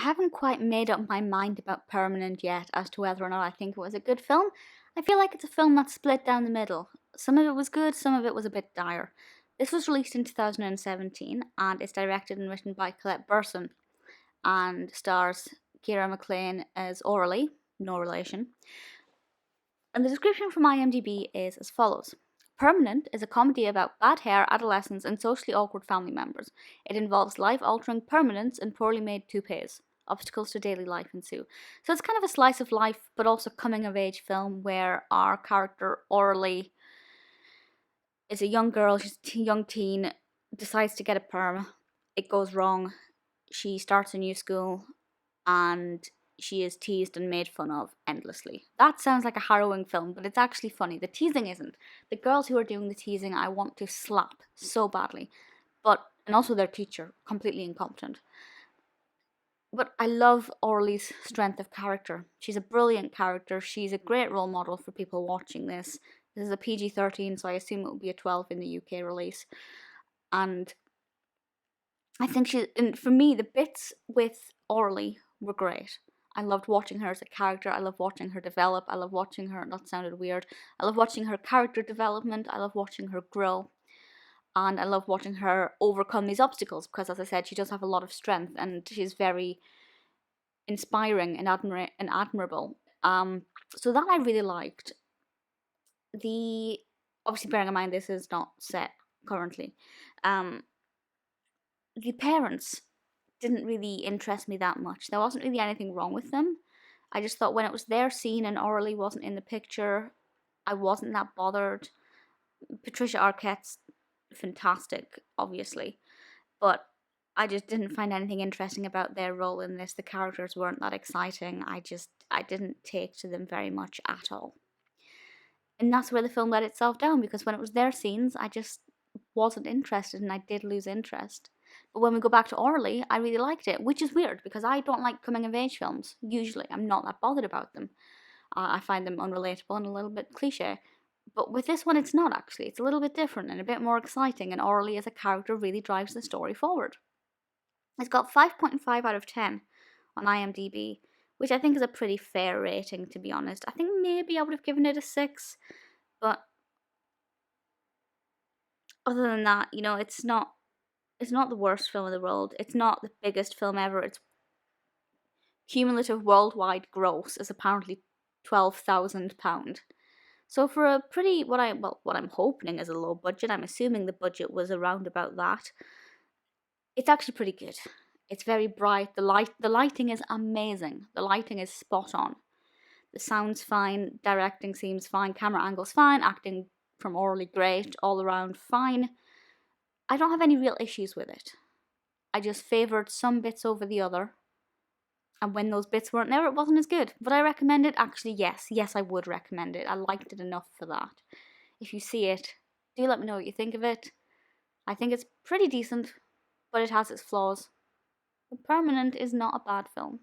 haven't quite made up my mind about Permanent yet as to whether or not I think it was a good film. I feel like it's a film that's split down the middle. Some of it was good, some of it was a bit dire. This was released in 2017 and it's directed and written by Colette Burson and stars McLean as Aurelie, no relation. And the description from IMDb is as follows. Permanent is a comedy about bad hair, adolescence, and socially awkward family members. It involves life-altering permanents and poorly made toupees. Obstacles to daily life ensue. So it's kind of a slice of life, but also coming-of-age film where our character, Aurelie, is a young girl, she's a young teen, decides to get a perm. It goes wrong. She starts a new school, and she is teased and made fun of endlessly. That sounds like a harrowing film, but it's actually funny. The teasing isn't. The girls who are doing the teasing, I want to slap so badly. And also their teacher, completely incompetent. But I love Aurelie's strength of character. She's a brilliant character. She's a great role model for people watching this. This is a PG-13, so I assume it will be a 12 in the UK release. And I think and for me, the bits with Aurelie were great. I loved watching her as a character. I love watching her develop. I love watching her, that sounded weird. I love watching her character development. I love watching her grow. And I love watching her overcome these obstacles because, as I said, she does have a lot of strength and she's very inspiring and admirable. So that I really liked. Obviously bearing in mind this is not set currently. The parents didn't really interest me that much. There wasn't really anything wrong with them. I just thought when it was their scene and Aurelie wasn't in the picture, I wasn't that bothered. Patricia Arquette's fantastic, obviously, but I just didn't find anything interesting about their role in this. The characters weren't that exciting. I didn't take to them very much at all. And that's where the film let itself down, because when it was their scenes, I just wasn't interested and I did lose interest. But when we go back to Aurelie, I really liked it, which is weird because I don't like coming-of-age films. Usually, I'm not that bothered about them. I find them unrelatable and a little bit cliche. But with this one, it's not actually. It's a little bit different and a bit more exciting, and Aurelie as a character really drives the story forward. It's got 5.5 out of 10 on IMDb, which I think is a pretty fair rating, to be honest. I think maybe I would have given it a 6, but other than that, it's not the worst film in the world. It's not the biggest film ever. Its cumulative worldwide gross is apparently £12,000. So for a pretty, what I'm hoping is a low budget, I'm assuming the budget was around about that. It's actually pretty good. It's very bright. The lighting is amazing. The lighting is spot on. The sound's fine. Directing seems fine. Camera angle's fine. Acting from Aurelie great. All around fine. I don't have any real issues with it. I just favoured some bits over the other. And when those bits weren't there, it wasn't as good. Would I recommend it? Actually, yes. Yes, I would recommend it. I liked it enough for that. If you see it, do let me know what you think of it. I think it's pretty decent, but it has its flaws. The Permanent is not a bad film.